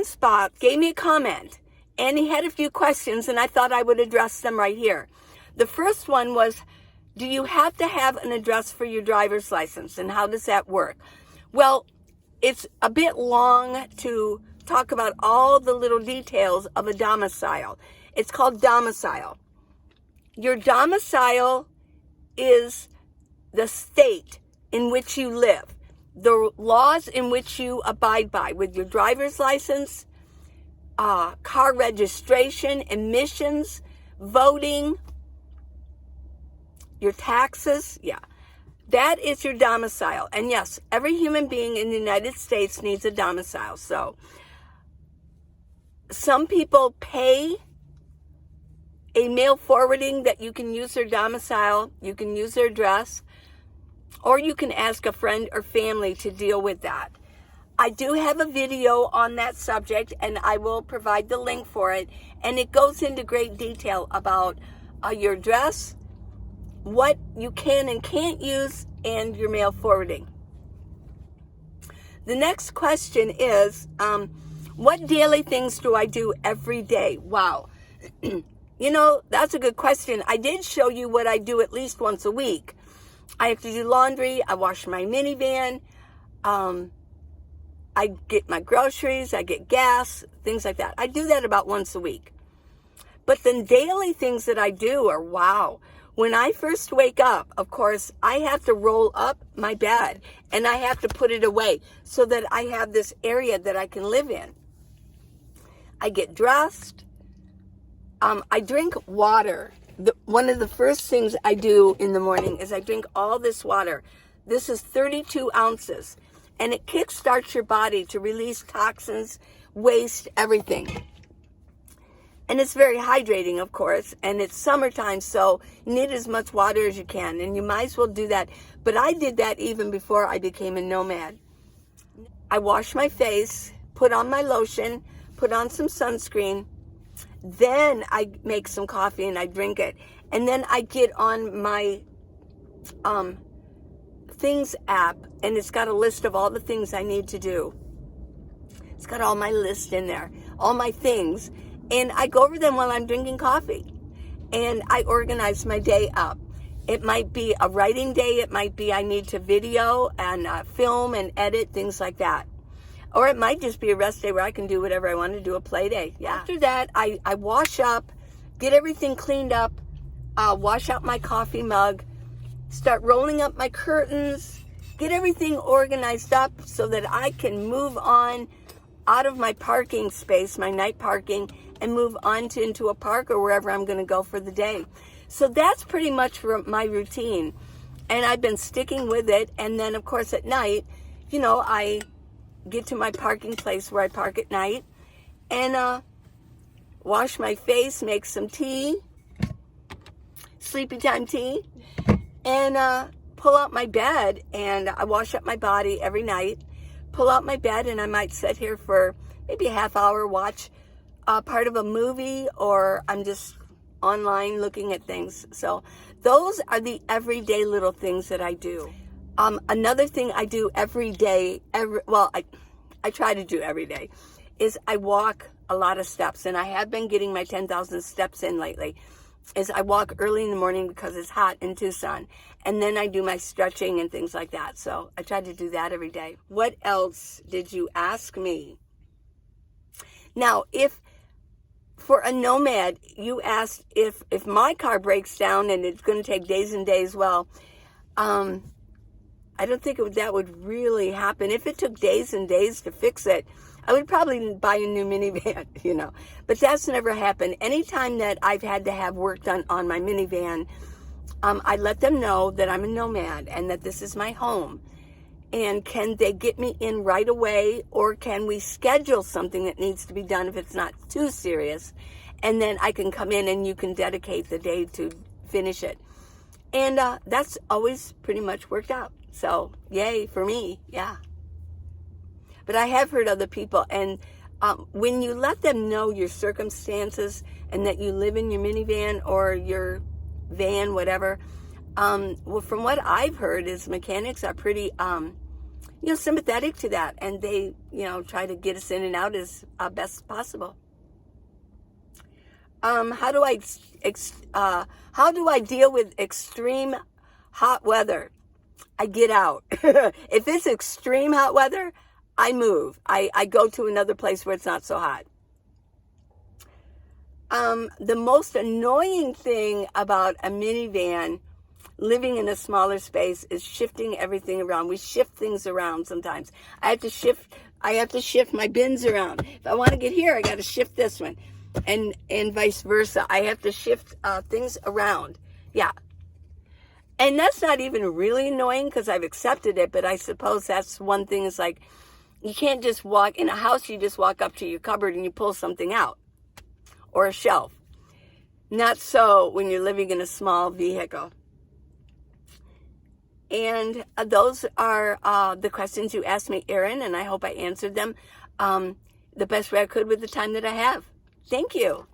friend Spot gave me a comment, and he had a few questions, and I thought I would address them right here. The first one was, do you have to have an address for your driver's license, and how does that work? Well, it's a bit long to talk about all the little details of a domicile. It's called domicile. Your domicile is the state in which you live, the laws in which you abide by with your driver's license, car registration, emissions, voting, your taxes. Yeah, that is your domicile. And yes, every human being in the United States needs a domicile. So some people pay a mail forwarding that you can use their domicile, you can use their address, or you can ask a friend or family to deal with that. I do have a video on that subject, and I will provide the link for it, and it goes into great detail about your address, what you can and can't use, and your mail forwarding. The next question is, what daily things do I do every day? Wow. You know, that's a good question. I did show you what I do at least once a week. I have to do laundry. I wash my minivan. I get my groceries. I get gas, things like that. I do that about once a week. But the daily things that I do are, wow. When I first wake up, of course, I have to roll up my bed and I have to put it away so that I have this area that I can live in. I get dressed. I drink water. One of the first things I do in the morning is I drink all this water. This is 32 ounces, and it kickstarts your body to release toxins, waste, everything. And it's very hydrating, of course, and it's summertime, so you need as much water as you can, and you might as well do that. But I did that even before I became a nomad. I wash my face, put on my lotion, put on some sunscreen. Then I make some coffee and I drink it. And then I get on my Things app, and it's got a list of all the things I need to do. It's got all my list in there, all my things. And I go over them while I'm drinking coffee. And I organize my day up. It might be a writing day. It might be I need to video and film and edit, things like that. Or it might just be a rest day where I can do whatever I want to do, a play day. Yeah. After that, I wash up, get everything cleaned up, wash out my coffee mug, start rolling up my curtains, get everything organized up so that I can move on out of my parking space, my night parking, and move on into a park or wherever I'm going to go for the day. So that's pretty much my routine. And I've been sticking with it. And then, of course, at night, you know, I get to my parking place where I park at night and wash my face, make some tea, sleepy time tea, and pull out my bed, and I wash up my body every night, pull out my bed, and I might sit here for maybe a half hour, watch part of a movie, or I'm just online looking at things. So those are the everyday little things that I do. Another thing I do every day, I try to do every day, is I walk a lot of steps, and I have been getting my 10,000 steps in lately, is I walk early in the morning because it's hot in Tucson, and then I do my stretching and things like that. So I try to do that every day. What else did you ask me? Now, if for a nomad, you asked if my car breaks down and it's going to take days and days, well, I don't think that would really happen. If it took days and days to fix it, I would probably buy a new minivan, you know. But that's never happened. Anytime that I've had to have work done on my minivan, I let them know that I'm a nomad and that this is my home. And can they get me in right away, or can we schedule something that needs to be done if it's not too serious? And then I can come in and you can dedicate the day to finish it. And that's always pretty much worked out. So, yay for me, yeah. But I have heard other people, and when you let them know your circumstances and that you live in your minivan or your van, whatever, well, from what I've heard is mechanics are pretty sympathetic to that, and they, try to get us in and out as best possible. How do I deal with extreme hot weather? I get out. If it's extreme hot weather, I move. I go to another place where it's not so hot. The most annoying thing about a minivan, living in a smaller space, is shifting everything around. We shift things around sometimes. I have to shift my bins around. If I want to get here, I got to shift this one, and vice versa. I have to shift things around. Yeah. And that's not even really annoying because I've accepted it, but I suppose that's one thing. Is like, you can't just walk in a house. You just walk up to your cupboard and you pull something out, or a shelf. Not so when you're living in a small vehicle. And those are the questions you asked me, Erin, and I hope I answered them the best way I could with the time that I have. Thank you.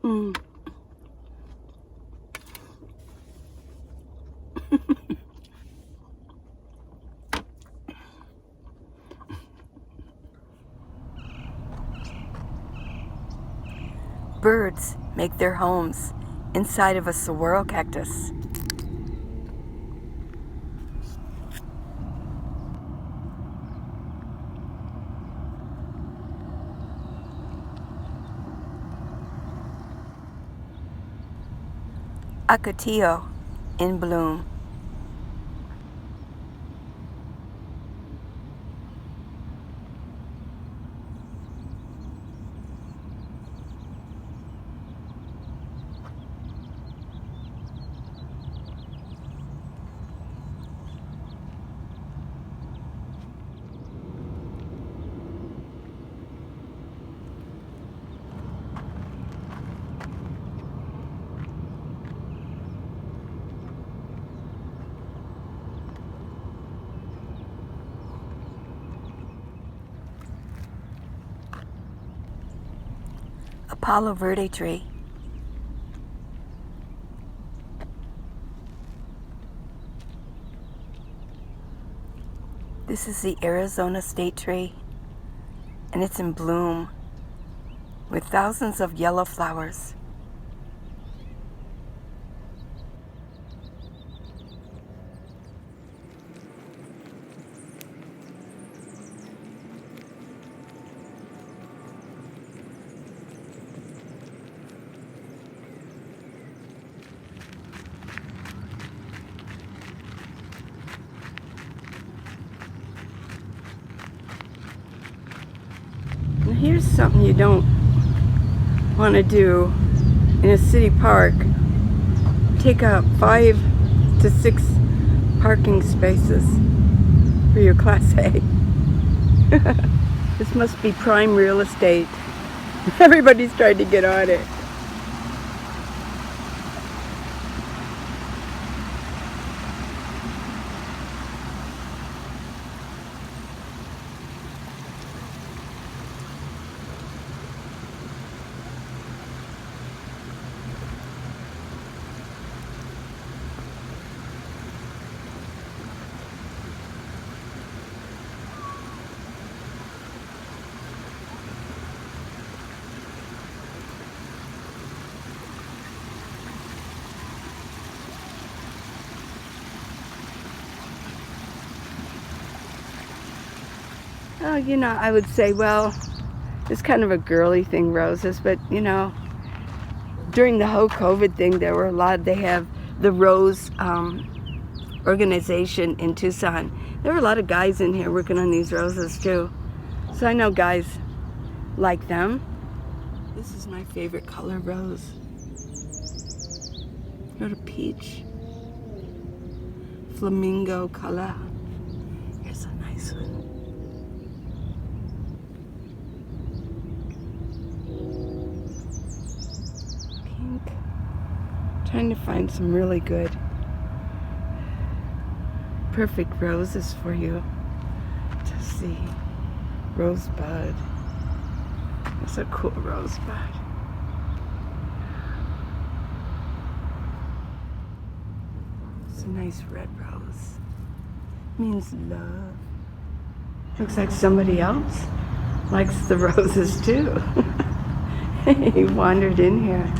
Mm. Birds make their homes inside of a saguaro cactus. Acatillo in bloom. Palo Verde tree. This is the Arizona state tree, and it's in bloom with thousands of yellow flowers. Here's something you don't want to do in a city park. Take up 5 to 6 parking spaces for your Class A. This must be prime real estate. Everybody's trying to get on it. Oh, you know, I would say, well, it's kind of a girly thing, roses, but, you know, during the whole COVID thing, there were a lot, they have the Rose organization in Tucson. There were a lot of guys in here working on these roses, too. So I know guys like them. This is my favorite color, rose. Not a peach. Flamingo color. Here's a nice one. Trying to find some really good, perfect roses for you to see. Rosebud. That's a cool rosebud. It's a nice red rose. Means love. Looks like somebody else likes the roses too. He wandered in here.